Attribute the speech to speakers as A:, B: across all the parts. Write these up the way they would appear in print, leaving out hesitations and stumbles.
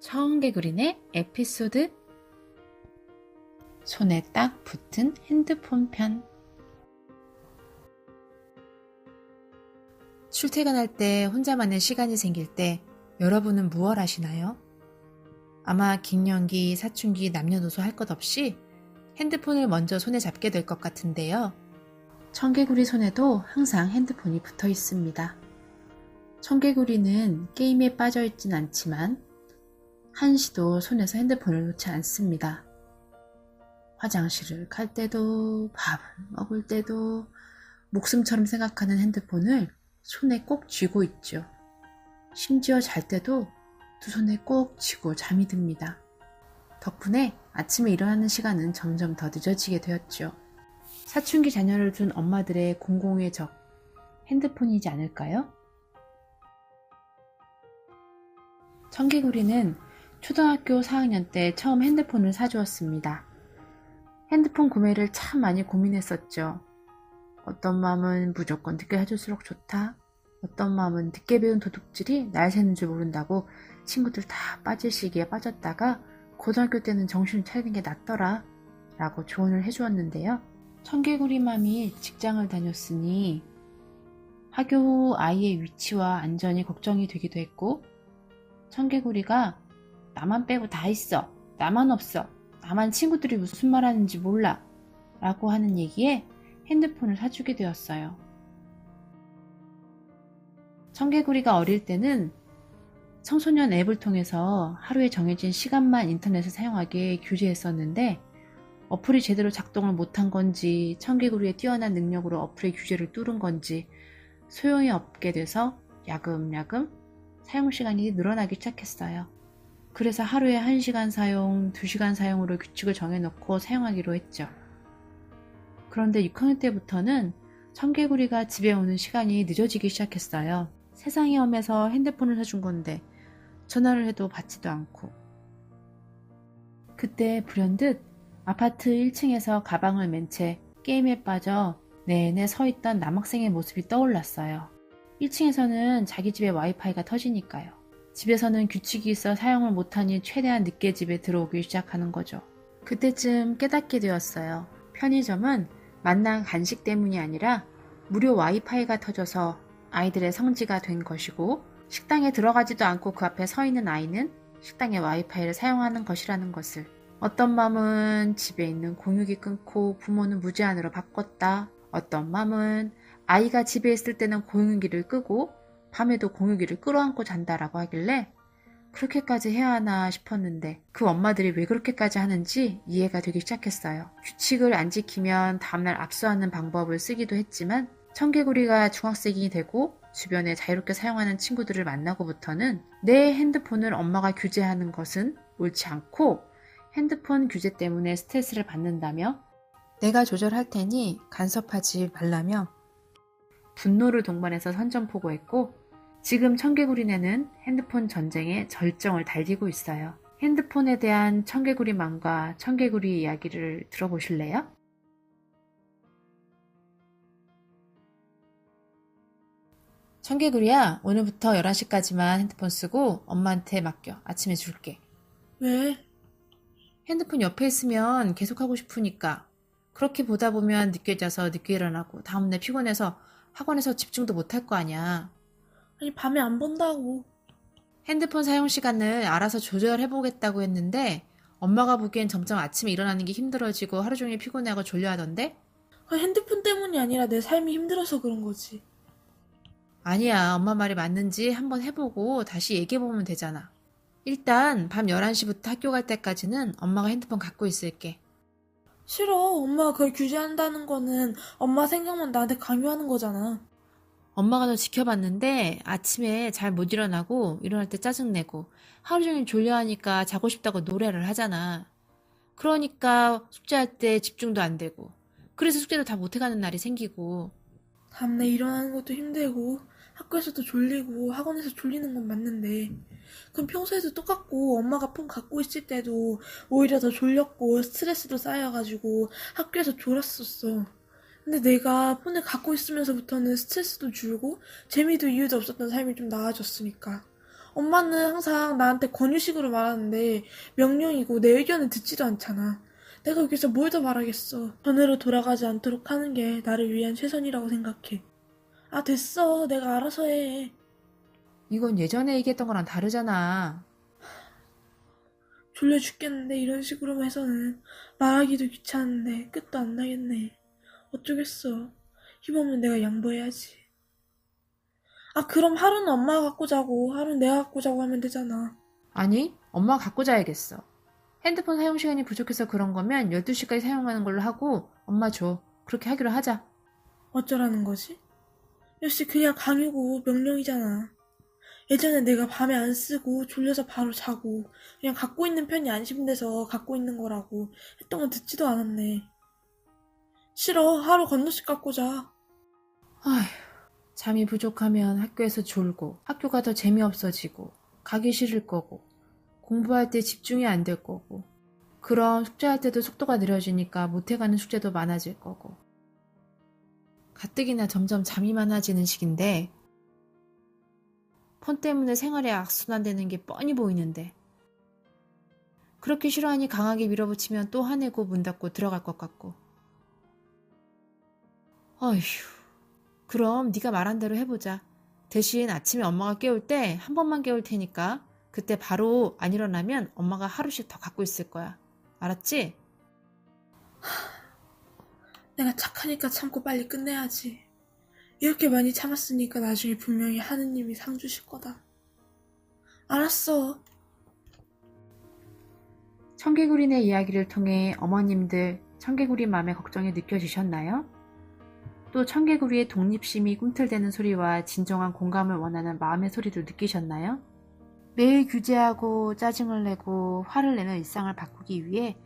A: 청개구리네 에피소드. 손에 딱 붙은 핸드폰 편. 출퇴근할 때 혼자만의 시간이 생길 때 여러분은 무얼 하시나요? 아마 갱년기, 사춘기, 남녀노소 할 것 없이 핸드폰을 먼저 손에 잡게 될 것 같은데요. 청개구리 손에도 항상 핸드폰이 붙어 있습니다. 청개구리는 게임에 빠져 있진 않지만 한시도 손에서 핸드폰을 놓지 않습니다. 화장실을 갈 때도, 밥을 먹을 때도 목숨처럼 생각하는 핸드폰을 손에 꼭 쥐고 있죠. 심지어 잘 때도 두 손에 꼭 쥐고 잠이 듭니다. 덕분에 아침에 일어나는 시간은 점점 더 늦어지게 되었죠. 사춘기 자녀를 둔 엄마들의 공공의 적, 핸드폰이지 않을까요? 청개구리는 초등학교 4학년 때 처음 핸드폰을 사주었습니다. 핸드폰 구매를 참 많이 고민했었죠. 어떤 마음은 무조건 늦게 해줄수록 좋다. 어떤 마음은 늦게 배운 도둑질이 날 새는 줄 모른다고 친구들 다 빠질 시기에 빠졌다가 고등학교 때는 정신을 차리는 게 낫더라 라고 조언을 해주었는데요. 청개구리 맘이 직장을 다녔으니 학교 후 아이의 위치와 안전이 걱정이 되기도 했고, 청개구리가 나만 빼고 다 있어, 나만 없어, 나만 친구들이 무슨 말하는지 몰라 라고 하는 얘기에 핸드폰을 사주게 되었어요. 청개구리가 어릴 때는 청소년 앱을 통해서 하루에 정해진 시간만 인터넷을 사용하게 규제했었는데, 어플이 제대로 작동을 못한 건지 청개구리의 뛰어난 능력으로 어플의 규제를 뚫은 건지 소용이 없게 돼서 야금야금 사용시간이 늘어나기 시작했어요. 그래서 하루에 1시간 사용, 2시간 사용으로 규칙을 정해놓고 사용하기로 했죠. 그런데 6학년 때부터는 청개구리가 집에 오는 시간이 늦어지기 시작했어요. 세상이 험해서 핸드폰을 사준 건데 전화를 해도 받지도 않고. 그때 불현듯 아파트 1층에서 가방을 맨 채 게임에 빠져 내내 서있던 남학생의 모습이 떠올랐어요. 1층에서는 자기 집에 와이파이가 터지니까요. 집에서는 규칙이 있어 사용을 못하니 최대한 늦게 집에 들어오기 시작하는 거죠. 그때쯤 깨닫게 되었어요. 편의점은 만난 간식 때문이 아니라 무료 와이파이가 터져서 아이들의 성지가 된 것이고, 식당에 들어가지도 않고 그 앞에 서 있는 아이는 식당의 와이파이를 사용하는 것이라는 것을. 어떤 맘은 집에 있는 공유기 끊고 부모는 무제한으로 바꿨다. 어떤 맘은 아이가 집에 있을 때는 공유기를 끄고 밤에도 공유기를 끌어안고 잔다라고 하길래 그렇게까지 해야 하나 싶었는데, 그 엄마들이 왜 그렇게까지 하는지 이해가 되기 시작했어요. 규칙을 안 지키면 다음날 압수하는 방법을 쓰기도 했지만, 청개구리가 중학생이 되고 주변에 자유롭게 사용하는 친구들을 만나고부터는 내 핸드폰을 엄마가 규제하는 것은 옳지 않고 핸드폰 규제 때문에 스트레스를 받는다며 내가 조절할 테니 간섭하지 말라며 분노를 동반해서 선전포고했고, 지금 청개구리네는 핸드폰 전쟁의 절정을 달리고 있어요. 핸드폰에 대한 청개구리맘과 청개구리 이야기를 들어보실래요? 청개구리야, 오늘부터 11시까지만 핸드폰 쓰고 엄마한테 맡겨. 아침에 줄게.
B: 왜?
A: 핸드폰 옆에 있으면 계속 하고 싶으니까. 그렇게 보다 보면 늦게 자서 늦게 일어나고 다음날 피곤해서 학원에서 집중도 못할 거 아니야.
B: 아니, 밤에 안 본다고.
A: 핸드폰 사용 시간을 알아서 조절해보겠다고 했는데 엄마가 보기엔 점점 아침에 일어나는 게 힘들어지고 하루 종일 피곤해하고 졸려하던데?
B: 핸드폰 때문이 아니라 내 삶이 힘들어서 그런 거지.
A: 아니야, 엄마 말이 맞는지 한번 해보고 다시 얘기해보면 되잖아. 일단 밤 11시부터 학교 갈 때까지는 엄마가 핸드폰 갖고 있을게.
B: 싫어. 엄마가 그걸 규제한다는 거는 엄마 생각만 나한테 강요하는 거잖아.
A: 엄마가 너 지켜봤는데 아침에 잘 못 일어나고 일어날 때 짜증내고 하루 종일 졸려하니까 자고 싶다고 노래를 하잖아. 그러니까 숙제할 때 집중도 안 되고, 그래서 숙제도 다 못해가는 날이 생기고.
B: 다음날 일어나는 것도 힘들고 학교에서도 졸리고 학원에서 졸리는 건 맞는데, 그럼 평소에도 똑같고 엄마가 폰 갖고 있을 때도 오히려 더 졸렸고 스트레스도 쌓여가지고 학교에서 졸았었어. 근데 내가 폰을 갖고 있으면서부터는 스트레스도 줄고 재미도 이유도 없었던 삶이 좀 나아졌으니까 엄마는 항상 나한테 권유식으로 말하는데 명령이고 내 의견을 듣지도 않잖아. 내가 여기서 뭘 더 바라겠어. 전으로 돌아가지 않도록 하는 게 나를 위한 최선이라고 생각해. 아, 됐어. 내가 알아서 해.
A: 이건 예전에 얘기했던 거랑 다르잖아.
B: 졸려 죽겠는데 이런 식으로만 해서는 말하기도 귀찮은데 끝도 안 나겠네. 어쩌겠어. 힘없는 내가 양보해야지. 아, 그럼 하루는 엄마가 갖고 자고 하루는 내가 갖고 자고 하면 되잖아.
A: 아니, 엄마가 갖고 자야겠어. 핸드폰 사용 시간이 부족해서 그런 거면 12시까지 사용하는 걸로 하고 엄마 줘. 그렇게 하기로 하자.
B: 어쩌라는 거지? 역시 그냥 강요고 명령이잖아. 예전에 내가 밤에 안 쓰고 졸려서 바로 자고 그냥 갖고 있는 편이 안심돼서 갖고 있는 거라고 했던 건 듣지도 않았네. 싫어. 하루 건너씩 갖고 자.
A: 아휴, 잠이 부족하면 학교에서 졸고 학교가 더 재미없어지고 가기 싫을 거고 공부할 때 집중이 안 될 거고 그럼 숙제할 때도 속도가 느려지니까 못해가는 숙제도 많아질 거고 가뜩이나 점점 잠이 많아지는 시기인데 폰 때문에 생활에 악순환되는 게 뻔히 보이는데 그렇게 싫어하니 강하게 밀어붙이면 또 화내고 문 닫고 들어갈 것 같고 어휴 그럼 네가 말한 대로 해보자. 대신 아침에 엄마가 깨울 때 한 번만 깨울 테니까 그때 바로 안 일어나면 엄마가 하루씩 더 갖고 있을 거야. 알았지?
B: 내가 착하니까 참고 빨리 끝내야지. 이렇게 많이 참았으니까 나중에 분명히 하느님이 상 주실 거다. 알았어.
A: 청개구리네 이야기를 통해 어머님들 청개구리 마음의 걱정이 느껴지셨나요? 또 청개구리의 독립심이 꿈틀대는 소리와 진정한 공감을 원하는 마음의 소리도 느끼셨나요? 매일 규제하고 짜증을 내고 화를 내는 일상을 바꾸기 위해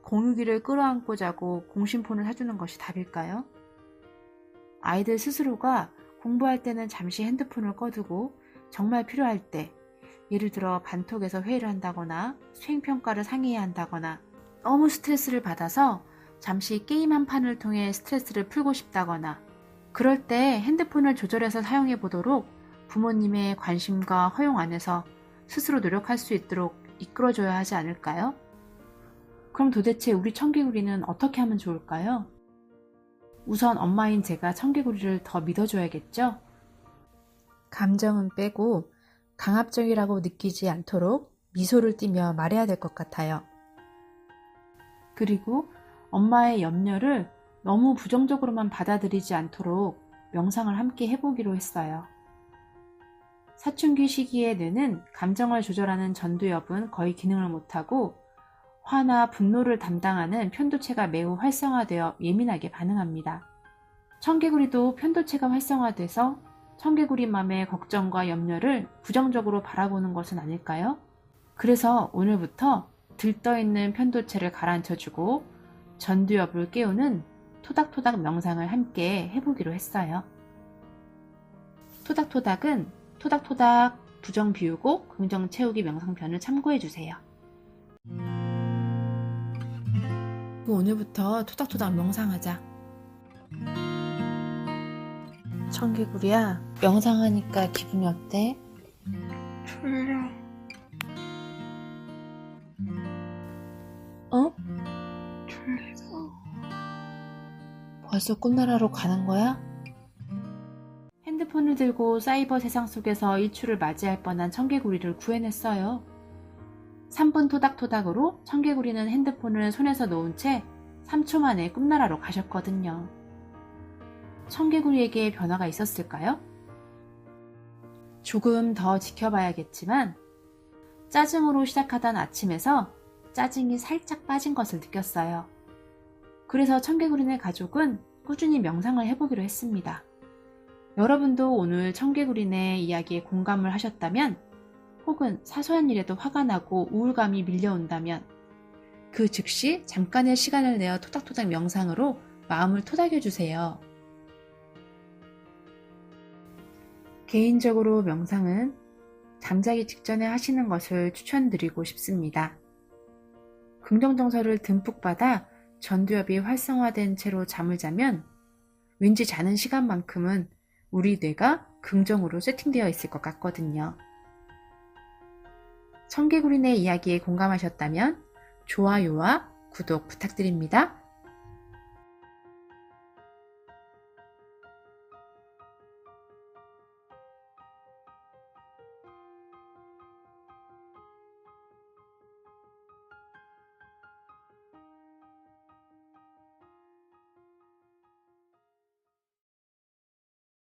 A: 공유기를 끌어안고 자고 공심폰을 사주는 것이 답일까요? 아이들 스스로가 공부할 때는 잠시 핸드폰을 꺼두고 정말 필요할 때 예를 들어 반톡에서 회의를 한다거나 수행평가를 상의해야 한다거나 너무 스트레스를 받아서 잠시 게임 한 판을 통해 스트레스를 풀고 싶다거나 그럴 때 핸드폰을 조절해서 사용해 보도록 부모님의 관심과 허용 안에서 스스로 노력할 수 있도록 이끌어줘야 하지 않을까요? 그럼 도대체 우리 청개구리는 어떻게 하면 좋을까요? 우선 엄마인 제가 청개구리를 더 믿어줘야겠죠? 감정은 빼고 강압적이라고 느끼지 않도록 미소를 띠며 말해야 될 것 같아요. 그리고 엄마의 염려를 너무 부정적으로만 받아들이지 않도록 명상을 함께 해보기로 했어요. 사춘기 시기의 뇌는 감정을 조절하는 전두엽은 거의 기능을 못하고 화나 분노를 담당하는 편도체가 매우 활성화되어 예민하게 반응합니다. 청개구리도 편도체가 활성화돼서 청개구리 맘의 걱정과 염려를 부정적으로 바라보는 것은 아닐까요? 그래서 오늘부터 들떠있는 편도체를 가라앉혀주고 전두엽을 깨우는 토닥토닥 명상을 함께 해보기로 했어요. 토닥토닥은 토닥토닥 부정 비우고 긍정 채우기 명상편을 참고해주세요. 오늘부터 토닥토닥 명상하자. 청개구리야, 명상하니까 기분이 어때?
B: 졸려.
A: 어?
B: 졸려.
A: 벌써 꿈나라로 가는 거야? 핸드폰을 들고 사이버 세상 속에서 일출을 맞이할 뻔한 청개구리를 구해냈어요. 3분 토닥토닥으로 청개구리는 핸드폰을 손에서 놓은 채 3초 만에 꿈나라로 가셨거든요. 청개구리에게 변화가 있었을까요? 조금 더 지켜봐야겠지만 짜증으로 시작하던 아침에서 짜증이 살짝 빠진 것을 느꼈어요. 그래서 청개구리네 가족은 꾸준히 명상을 해보기로 했습니다. 여러분도 오늘 청개구리네 이야기에 공감을 하셨다면 혹은 사소한 일에도 화가 나고 우울감이 밀려온다면 그 즉시 잠깐의 시간을 내어 토닥토닥 명상으로 마음을 토닥여주세요. 개인적으로 명상은 잠자기 직전에 하시는 것을 추천드리고 싶습니다. 긍정정서를 듬뿍 받아 전두엽이 활성화된 채로 잠을 자면 왠지 자는 시간만큼은 우리 뇌가 긍정으로 세팅되어 있을 것 같거든요. 청개구리네 이야기에 공감하셨다면 좋아요와 구독 부탁드립니다.